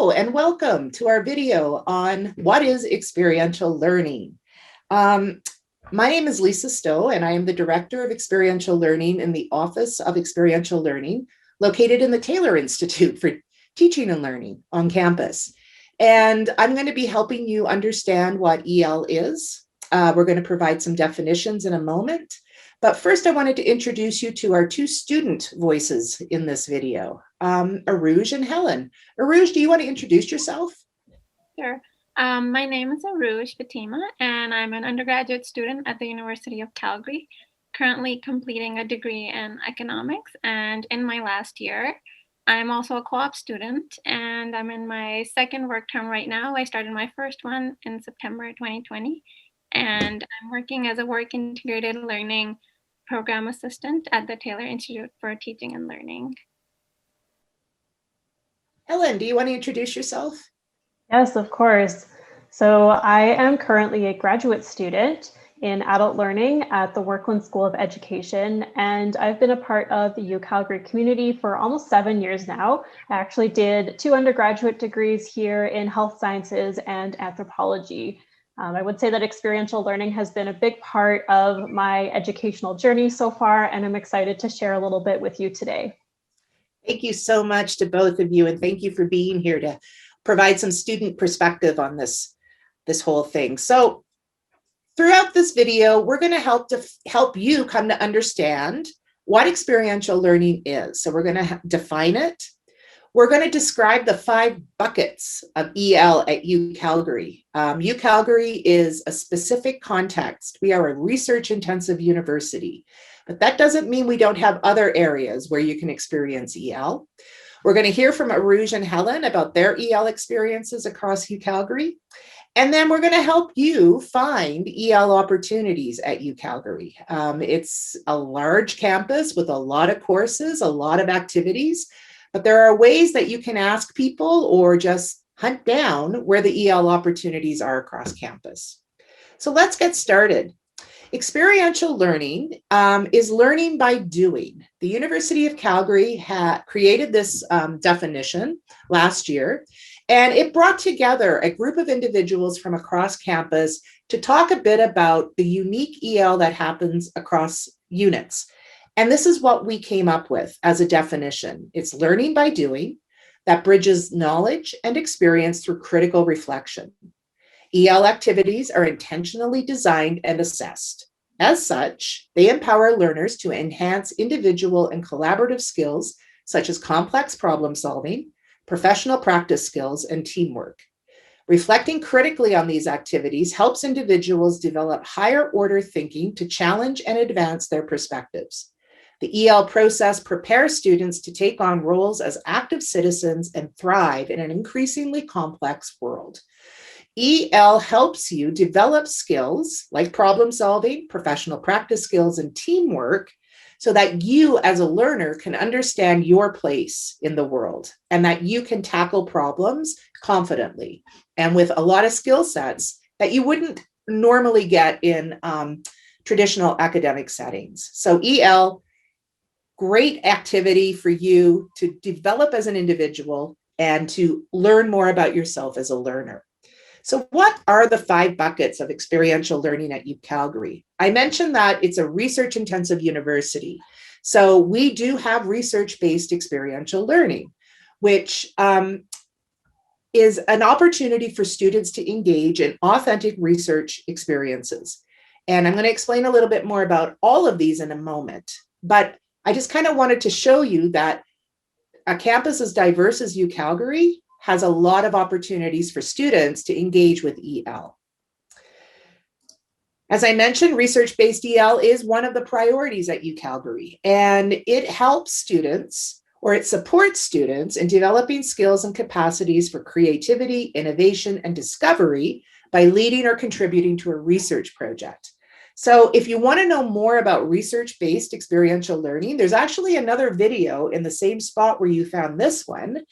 Hello and welcome to our video on what is experiential learning. My name is Lisa Stowe and I am the Director of Experiential Learning in the Office of Experiential Learning, located in the Taylor Institute for Teaching and Learning on campus. And I'm going to be helping you understand what EL is. We're going to provide some definitions in a moment. But first, I wanted to introduce you to our two student voices in this video, Urooj and Helen. Urooj, do you want to introduce yourself? Sure. My name is Urooj Fatima, and I'm an undergraduate student at the University of Calgary, currently completing a degree in economics. And in my last year, I'm also a co-op student, and I'm in my second work term right now. I started my first one in September 2020, and I'm working as a work integrated learning program assistant at the Taylor Institute for Teaching and Learning. Helen, do you want to introduce yourself? Yes, of course. So I am currently a graduate student in adult learning at the Workland School of Education, and I've been a part of the UCalgary community for almost 7 years now. I actually did 2 undergraduate degrees here in health sciences and anthropology. I would say that experiential learning has been a big part of my educational journey so far, and I'm excited to share a little bit with you today. Thank you so much to both of you, and thank you for being here to provide some student perspective on this whole thing. So throughout this video, we're going to help you come to understand what experiential learning is. So we're going to define it. We're going to describe the 5 buckets of EL at UCalgary. UCalgary is a specific context. We are a research-intensive university, but that doesn't mean we don't have other areas where you can experience EL. We're going to hear from Urooj and Helen about their EL experiences across UCalgary. And then we're going to help you find EL opportunities at UCalgary. It's a large campus with a lot of courses, a lot of activities, but there are ways that you can ask people or just hunt down where the EL opportunities are across campus. So let's get started. Experiential learning is learning by doing. The University of Calgary created this definition last year, and it brought together a group of individuals from across campus to talk a bit about the unique EL that happens across units. And this is what we came up with as a definition. It's learning by doing that bridges knowledge and experience through critical reflection. EL activities are intentionally designed and assessed. As such, they empower learners to enhance individual and collaborative skills such as complex problem solving, professional practice skills, and teamwork. Reflecting critically on these activities helps individuals develop higher order thinking to challenge and advance their perspectives. The EL process prepares students to take on roles as active citizens and thrive in an increasingly complex world. EL helps you develop skills like problem solving, professional practice skills, and teamwork so that you as a learner can understand your place in the world and that you can tackle problems confidently and with a lot of skill sets that you wouldn't normally get in traditional academic settings. So EL, great activity for you to develop as an individual and to learn more about yourself as a learner. So what are the 5 buckets of experiential learning at UCalgary? I mentioned that it's a research-intensive university. So we do have research-based experiential learning, which is an opportunity for students to engage in authentic research experiences. And I'm going to explain a little bit more about all of these in a moment. But I just kind of wanted to show you that a campus as diverse as UCalgary has a lot of opportunities for students to engage with EL. As I mentioned, research-based EL is one of the priorities at UCalgary, and it helps students, or it supports students in developing skills and capacities for creativity, innovation, and discovery by leading or contributing to a research project. So if you want to know more about research-based experiential learning, there's actually another video in the same spot where you found this one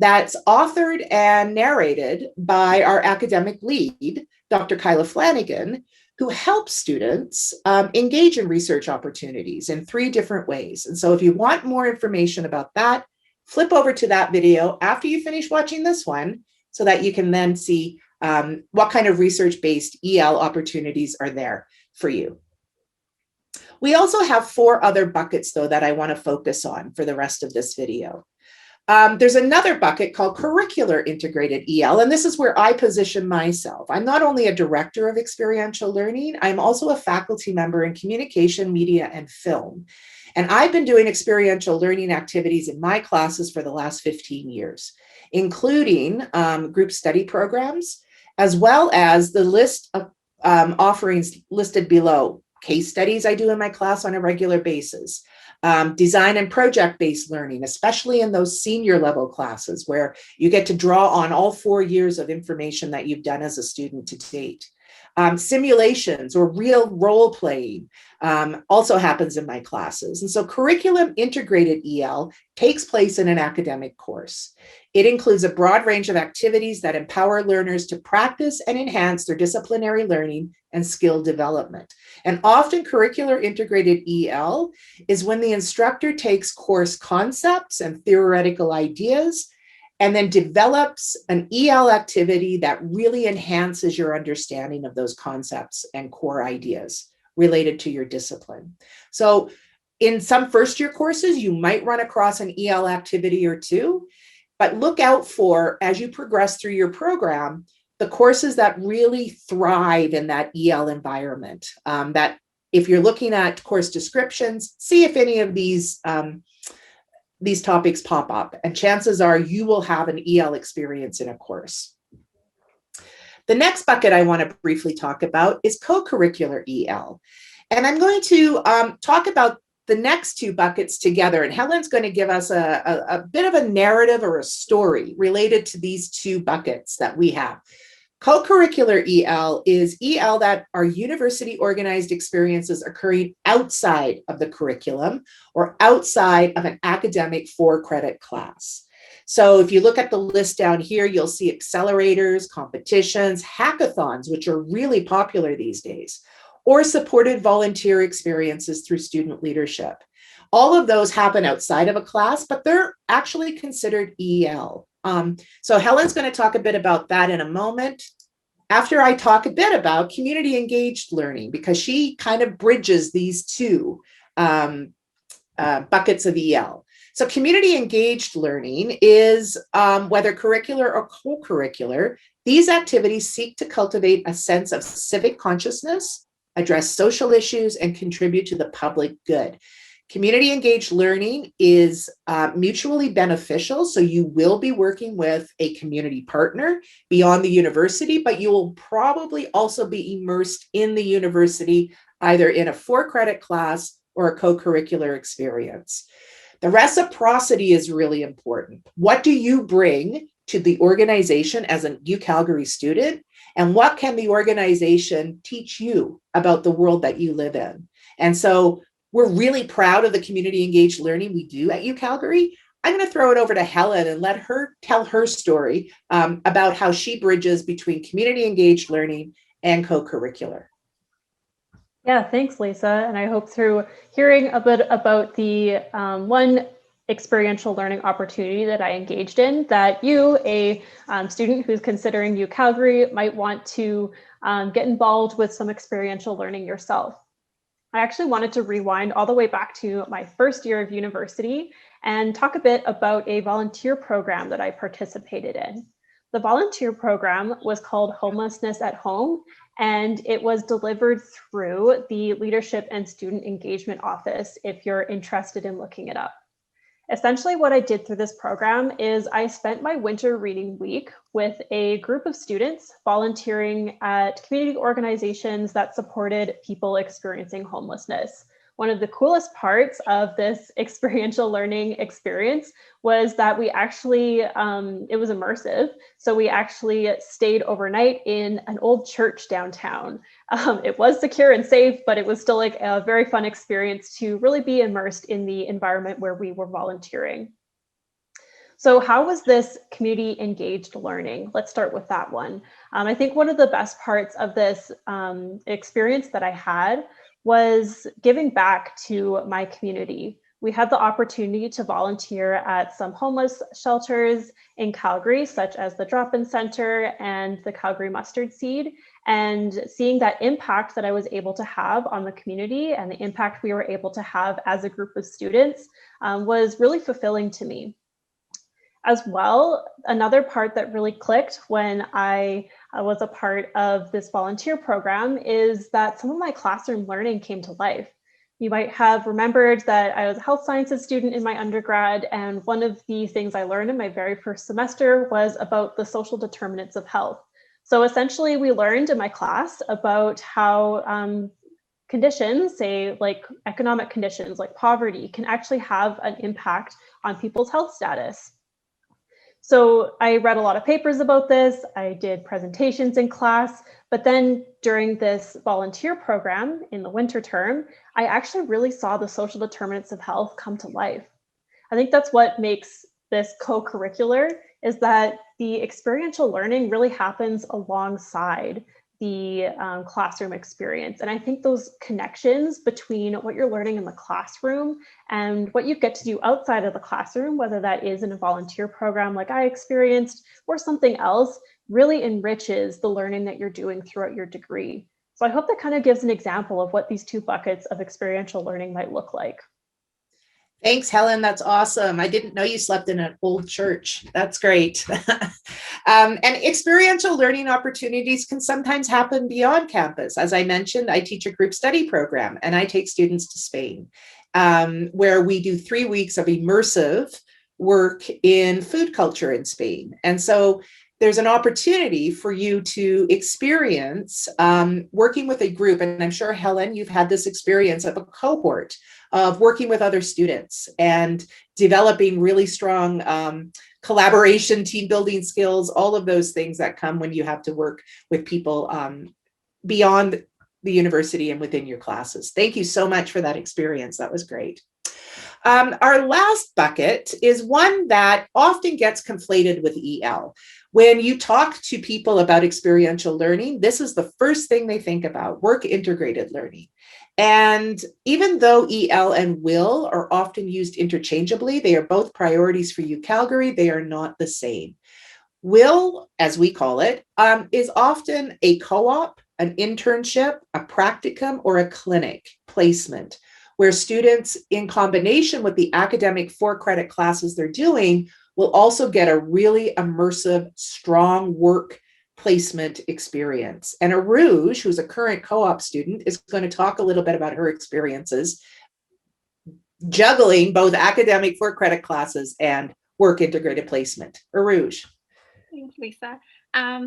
that's authored and narrated by our academic lead, Dr. Kyla Flanagan, who helps students engage in research opportunities in 3 different ways. And so if you want more information about that, flip over to that video after you finish watching this one so that you can then see what kind of research-based EL opportunities are there for you. We also have 4 other buckets, though, that I want to focus on for the rest of this video. There's another bucket called Curricular Integrated EL, and this is where I position myself. I'm not only a director of experiential learning, I'm also a faculty member in communication, media, and film. And I've been doing experiential learning activities in my classes for the last 15 years, including group study programs, as well as the list of offerings listed below. Case studies I do in my class on a regular basis. Design and project-based learning, especially in those senior level classes where you get to draw on all 4 years of information that you've done as a student to date. Simulations or real role playing also happens in my classes. And so curriculum integrated EL takes place in an academic course. It includes a broad range of activities that empower learners to practice and enhance their disciplinary learning and skill development. And often curricular integrated EL is when the instructor takes course concepts and theoretical ideas and then develops an EL activity that really enhances your understanding of those concepts and core ideas related to your discipline. So in some first year courses, you might run across an EL activity or two, but look out for, as you progress through your program, the courses that really thrive in that EL environment. That if you're looking at course descriptions, see if any of these topics pop up, and chances are you will have an EL experience in a course. The next bucket I want to briefly talk about is co-curricular EL. And I'm going to talk about the next 2 buckets together, and Helen's going to give us a bit of a narrative or a story related to these 2 buckets that we have. Co-curricular EL is EL that are university organized experiences occurring outside of the curriculum or outside of an academic 4-credit class. So if you look at the list down here, you'll see accelerators, competitions, hackathons, which are really popular these days, or supported volunteer experiences through student leadership. All of those happen outside of a class, but they're actually considered EL. So Helen's going to talk a bit about that in a moment, after I talk a bit about community engaged learning, because she kind of bridges these 2 buckets of EL. So community engaged learning is, whether curricular or co-curricular, these activities seek to cultivate a sense of civic consciousness, address social issues, and contribute to the public good. Community engaged learning is mutually beneficial, so you will be working with a community partner beyond the university, but you will probably also be immersed in the university, either in a 4-credit class or a co-curricular experience. The reciprocity is really important. What do you bring to the organization as a UCalgary student, and what can the organization teach you about the world that you live in? And so we're really proud of the community engaged learning we do at UCalgary. I'm going to throw it over to Helen and let her tell her story about how she bridges between community engaged learning and co-curricular. Yeah, thanks, Lisa. And I hope through hearing a bit about the one experiential learning opportunity that I engaged in, that you, a student who's considering UCalgary, might want to get involved with some experiential learning yourself. I actually wanted to rewind all the way back to my first year of university and talk a bit about a volunteer program that I participated in. The volunteer program was called Homelessness at Home, and it was delivered through the Leadership and Student Engagement Office if you're interested in looking it up. Essentially, what I did through this program is I spent my winter reading week with a group of students volunteering at community organizations that supported people experiencing homelessness. One of the coolest parts of this experiential learning experience was that we actually, it was immersive. So we actually stayed overnight in an old church downtown. It was secure and safe, but it was still like a very fun experience to really be immersed in the environment where we were volunteering. So how was this community engaged learning? Let's start with that one. I think one of the best parts of this experience that I had was giving back to my community. we had the opportunity to volunteer at some homeless shelters in Calgary, such as the Drop-In Center and the Calgary Mustard Seed. And seeing that impact that I was able to have on the community and the impact we were able to have as a group of students was really fulfilling to me. As well, another part that really clicked when I was a part of this volunteer program is that some of my classroom learning came to life. You might have remembered that I was a health sciences student in my undergrad, and one of the things I learned in my very first semester was about the social determinants of health. So essentially, we learned in my class about how conditions, say like economic conditions like poverty, can actually have an impact on people's health status. So I read a lot of papers about this. I did presentations in class, but then during this volunteer program in the winter term, I actually really saw the social determinants of health come to life. I think that's what makes this co-curricular, is that the experiential learning really happens alongside the classroom experience. And I think those connections between what you're learning in the classroom and what you get to do outside of the classroom, whether that is in a volunteer program like I experienced or something else, really enriches the learning that you're doing throughout your degree. So I hope that kind of gives an example of what these two buckets of experiential learning might look like. Thanks, Helen. That's awesome. I didn't know you slept in an old church. That's great. And experiential learning opportunities can sometimes happen beyond campus. As I mentioned, I teach a group study program and I take students to Spain, where we do 3 weeks of immersive work in food culture in Spain. And so there's an opportunity for you to experience working with a group. And I'm sure, Helen, you've had this experience of a cohort of working with other students and developing really strong collaboration, team building skills, all of those things that come when you have to work with people beyond the university and within your classes. Thank you so much for that experience. That was great. Our last bucket is one that often gets conflated with EL. When you talk to people about experiential learning, this is the first thing they think about: work integrated learning. And even though EL and WIL are often used interchangeably, they are both priorities for UCalgary. They are not the same. WIL, as we call it, is often a co-op, an internship, a practicum, or a clinic placement, where students, in combination with the academic 4-credit classes they're doing, will also get a really immersive, strong work placement experience. And Urooj, who's a current co-op student, is going to talk a little bit about her experiences juggling both academic 4-credit classes and work integrated placement. Urooj. Thanks, Lisa.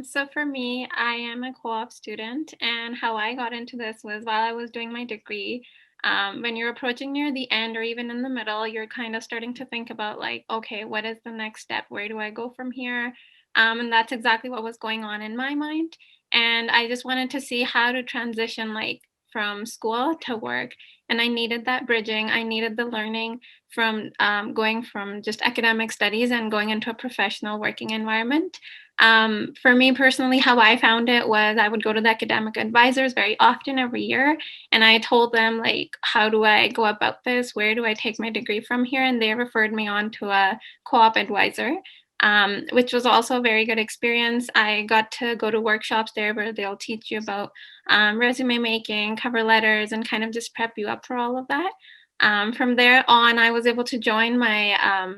So for me, I am a co-op student, and how I got into this was while I was doing my degree. When you're approaching near the end or even in the middle, you're kind of starting to think about like, okay, what is the next step? Where do I go from here? And that's exactly what was going on in my mind. And I just wanted to see how to transition like from school to work. And I needed that bridging. I needed the learning from going from just academic studies and going into a professional working environment. For me personally, how I found it was I would go to the academic advisors very often every year. And I told them, like, how do I go about this? Where do I take my degree from here? And they referred me on to a co-op advisor, which was also a very good experience. I got to go to workshops there where they'll teach you about resume making, cover letters, and kind of just prep you up for all of that. From there on, I was able to join my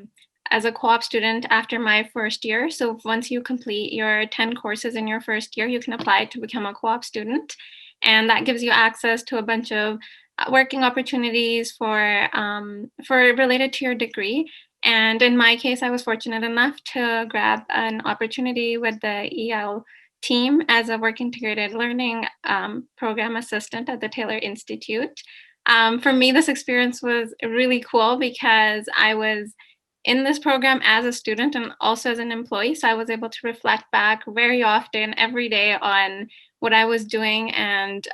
as a co-op student after my first year. So once you complete your 10 courses in your first year, you can apply to become a co-op student. And that gives you access to a bunch of working opportunities for related to your degree. And in my case, I was fortunate enough to grab an opportunity with the EL team as a work integrated learning program assistant at the Taylor Institute. For me, this experience was really cool because I was in this program as a student and also as an employee. So I was able to reflect back very often every day on what I was doing and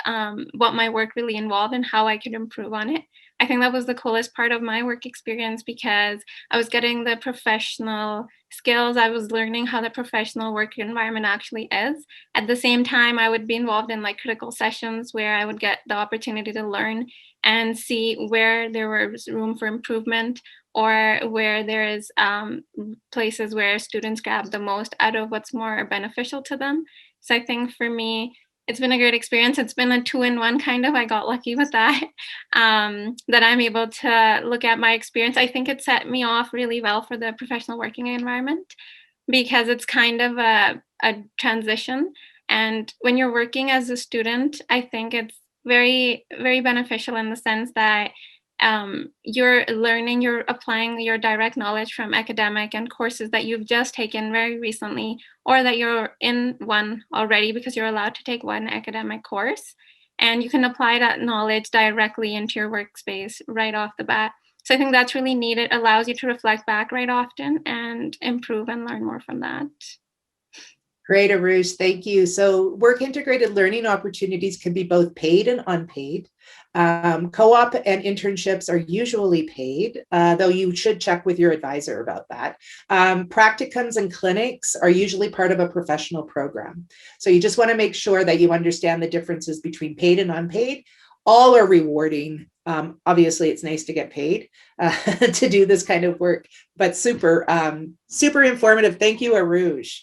what my work really involved and how I could improve on it. I think that was the coolest part of my work experience because I was getting the professional skills. I was learning how the professional work environment actually is. At the same time, I would be involved in like critical sessions where I would get the opportunity to learn and see where there was room for improvement, or where there is places where students grab the most out of what's more beneficial to them. So I think for me, it's been a great experience. It's been a 2-in-1 kind of. I got lucky with that, that I'm able to look at my experience. I think it set me off really well for the professional working environment, because it's kind of a transition. And when you're working as a student, I think it's very, very beneficial in the sense that you're learning, you're applying your direct knowledge from academic and courses that you've just taken very recently, or that you're in one already because you're allowed to take one academic course. And you can apply that knowledge directly into your workspace right off the bat. So I think that's really neat. It allows you to reflect back right often and improve and learn more from that. Great, Urooj, thank you. So work integrated learning opportunities can be both paid and unpaid. Co-op and internships are usually paid, though you should check with your advisor about that. Practicums and clinics are usually part of a professional program. So you just want to make sure that you understand the differences between paid and unpaid. All are rewarding. Obviously, it's nice to get paid to do this kind of work, but super, super informative. Thank you, Urooj.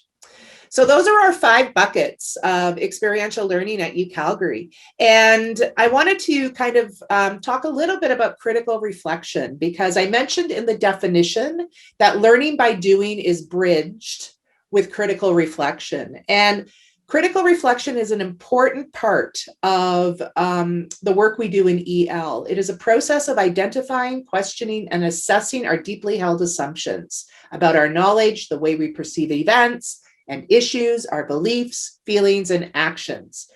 So those are our 5 buckets of experiential learning at UCalgary. And I wanted to kind of talk a little bit about critical reflection, because I mentioned in the definition that learning by doing is bridged with critical reflection. And critical reflection is an important part of the work we do in EL. It is a process of identifying, questioning, and assessing our deeply held assumptions about our knowledge, the way we perceive events and issues, our beliefs, feelings, and actions.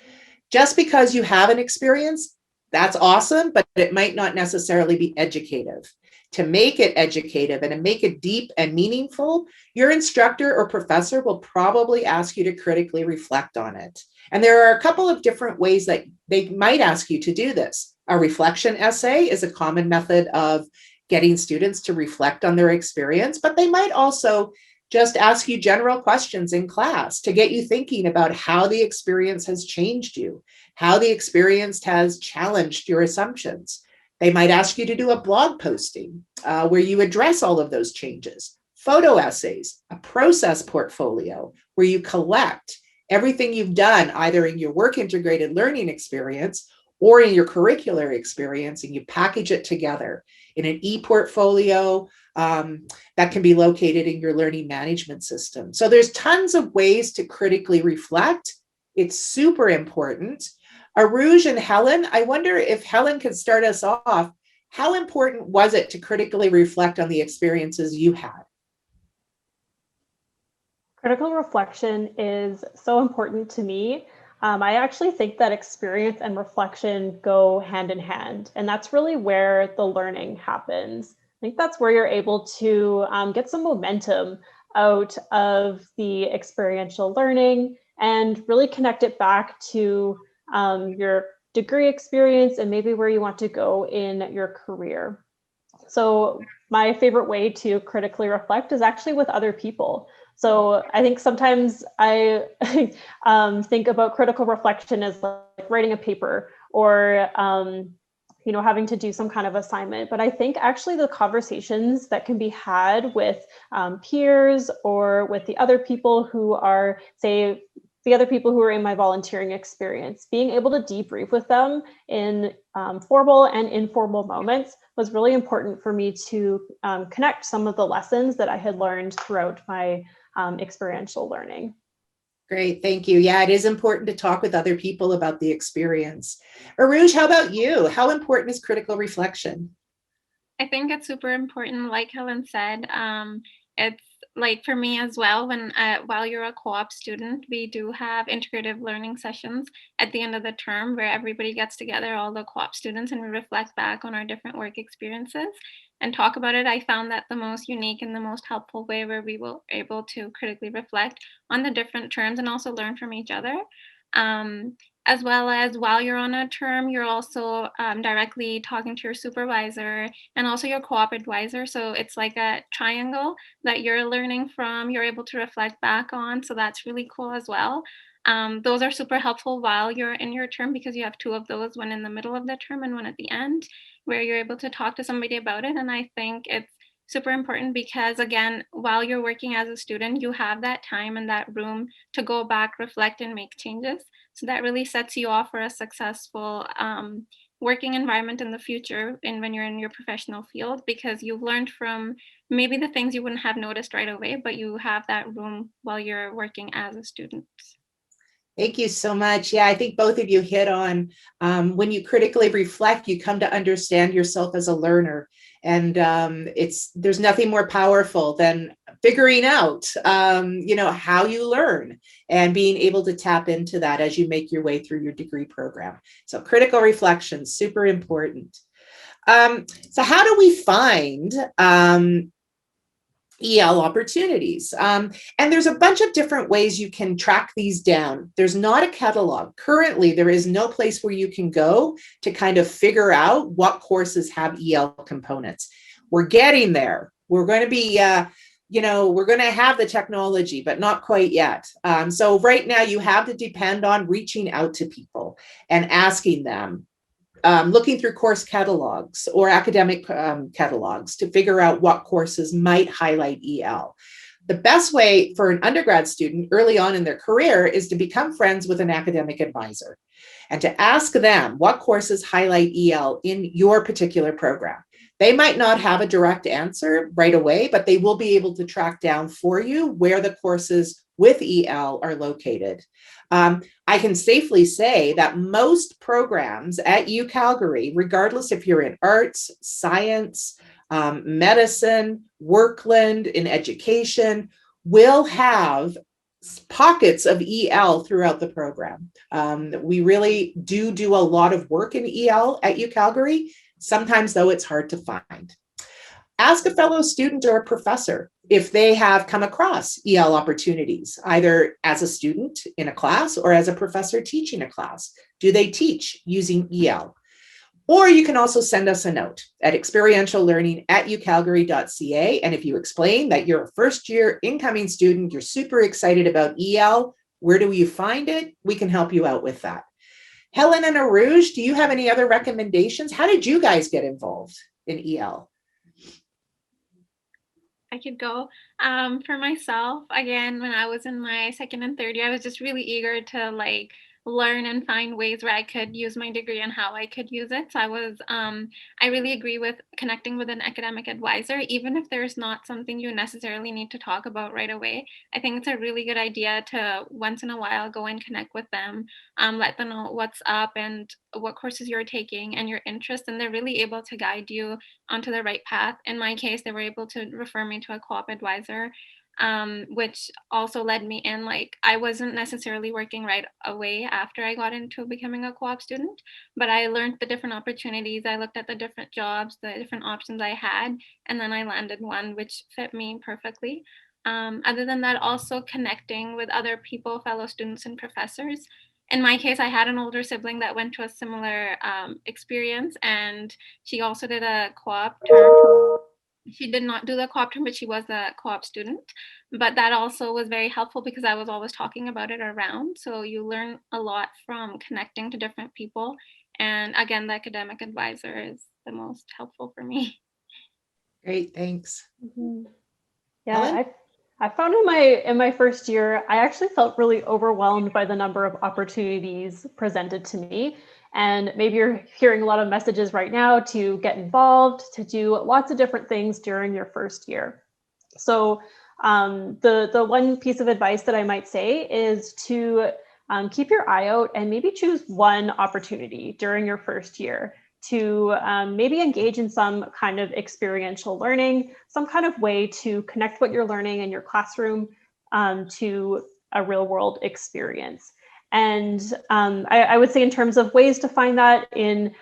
Just because you have an experience, that's awesome, but it might not necessarily be educative. To make it educative and to make it deep and meaningful, your instructor or professor will probably ask you to critically reflect on it. And there are a couple of different ways that they might ask you to do this. A reflection essay is a common method of getting students to reflect on their experience, but they might also just ask you general questions in class to get you thinking about how the experience has changed you, how the experience has challenged your assumptions. They might ask you to do a blog posting where you address all of those changes, photo essays, a process portfolio where you collect everything you've done either in your work integrated learning experience or in your curricular experience, and you package it together in an e-portfolio that can be located in your learning management system. So there's tons of ways to critically reflect. It's super important. Urooj and Helen, I wonder if Helen could start us off. How important was it to critically reflect on the experiences you had? Critical reflection is so important to me. I actually think that experience and reflection go hand in hand, and that's really where the learning happens. I think that's where you're able to get some momentum out of the experiential learning and really connect it back to your degree experience and maybe where you want to go in your career. So my favorite way to critically reflect is actually with other people. So I think sometimes I think about critical reflection as like writing a paper or having to do some kind of assignment. But I think actually the conversations that can be had with peers or with the other people who are, say, the other people who are in my volunteering experience, being able to debrief with them in formal and informal moments was really important for me to connect some of the lessons that I had learned throughout my experiential learning. Great, thank you. Yeah, it is important to talk with other people about the experience. Urooj, how about you? How important is critical reflection? I think it's super important. Like Helen said, it's like for me as well, when while you're a co-op student, we do have integrative learning sessions at the end of the term where everybody gets together, all the co-op students, and we reflect back on our different work experiences and talk about it. I found that the most unique and the most helpful way where we were able to critically reflect on the different terms and also learn from each other. As well as while you're on a term, you're also directly talking to your supervisor and also your co-op advisor. So it's like a triangle that you're learning from, you're able to reflect back on. So that's really cool as well. Those are super helpful while you're in your term because you have two of those, one in the middle of the term and one at the end, where you're able to talk to somebody about it. And I think it's super important because, again, while you're working as a student, you have that time and that room to go back, reflect, and make changes. So that really sets you off for a successful working environment in the future and when you're in your professional field, because you've learned from maybe the things you wouldn't have noticed right away, but you have that room while you're working as a student. Thank you so much. Yeah, I think both of you hit on when you critically reflect, you come to understand yourself as a learner. And there's nothing more powerful than figuring out, how you learn and being able to tap into that as you make your way through your degree program. So critical reflection, super important. So how do we find EL opportunities? And there's a bunch of different ways you can track these down. There's not a catalog. Currently, there is no place where you can go to kind of figure out what courses have EL components. We're getting there. We're going to be, we're going to have the technology, but not quite yet. So right now you have to depend on reaching out to people and asking them, looking through course catalogs or academic catalogs to figure out what courses might highlight EL. The best way for an undergrad student early on in their career is to become friends with an academic advisor and to ask them what courses highlight EL in your particular program. They might not have a direct answer right away, but they will be able to track down for you where the courses with EL are located. I can safely say that most programs at UCalgary, regardless if you're in arts, science, medicine, workland, in education, will have pockets of EL throughout the program. We really do a lot of work in EL at UCalgary. Sometimes, though, it's hard to find. Ask a fellow student or a professor if they have come across EL opportunities, either as a student in a class or as a professor teaching a class. Do they teach using EL? Or you can also send us a note at experientiallearning@ucalgary.ca. And if you explain that you're a first-year incoming student, you're super excited about EL, where do you find it? We can help you out with that. Helen and Urooj, do you have any other recommendations? How did you guys get involved in EL? I could go. For myself, again, when I was in my second and third year, I was just really eager to learn and find ways where I could use my degree and how I could use it. So I really agree with connecting with an academic advisor, even if there's not something you necessarily need to talk about right away. I think it's a really good idea to once in a while go and connect with them, let them know what's up and what courses you're taking and your interests, and they're really able to guide you onto the right path. In my case, they were able to refer me to a co-op advisor, which also led me in, I wasn't necessarily working right away after I got into becoming a co-op student, but I learned the different opportunities. I looked at the different jobs, the different options I had, and then I landed one which fit me perfectly. Other than that, also connecting with other people, fellow students and professors. In my case, I had an older sibling that went to a similar experience, and she also did a co-op term. She did not do the co-op term, but she was a co-op student. But that also was very helpful because I was always talking about it around. So you learn a lot from connecting to different people. And again, the academic advisor is the most helpful for me. Great, thanks. Mm-hmm. Helen? Yeah, I found in my first year, I actually felt really overwhelmed by the number of opportunities presented to me. And maybe you're hearing a lot of messages right now to get involved, to do lots of different things during your first year. So the one piece of advice that I might say is to keep your eye out and maybe choose one opportunity during your first year to maybe engage in some kind of experiential learning, some kind of way to connect what you're learning in your classroom to a real world experience. And I would say in terms of ways to find that in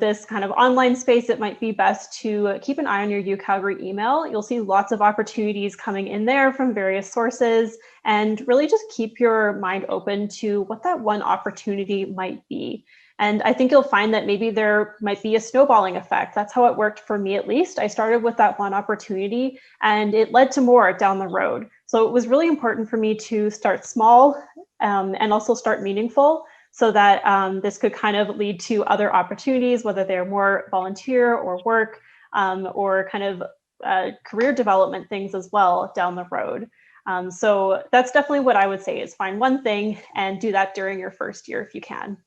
this kind of online space, it might be best to keep an eye on your UCalgary email. You'll see lots of opportunities coming in there from various sources, and really just keep your mind open to what that one opportunity might be. And I think you'll find that maybe there might be a snowballing effect. That's how it worked for me, at least. I started with that one opportunity and it led to more down the road. So it was really important for me to start small, and also start meaningful, so that this could kind of lead to other opportunities, whether they're more volunteer or work or kind of career development things as well down the road. So that's definitely what I would say, is find one thing and do that during your first year if you can.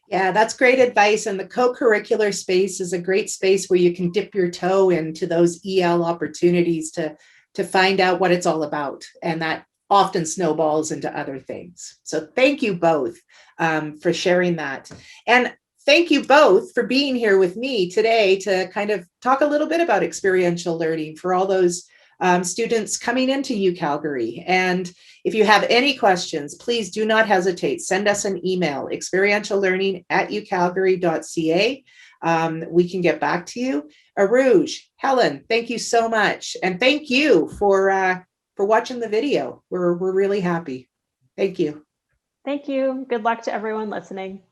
Yeah, that's great advice. And the co-curricular space is a great space where you can dip your toe into those EL opportunities to find out what it's all about. And that often snowballs into other things. So thank you both for sharing that. And thank you both for being here with me today to kind of talk a little bit about experiential learning for all those students coming into UCalgary. And if you have any questions, please do not hesitate. Send us an email, experientiallearning@ucalgary.ca. We can get back to you. Urooj, Helen, thank you so much. And thank you for watching the video. We're really happy. Thank you. Thank you. Good luck to everyone listening.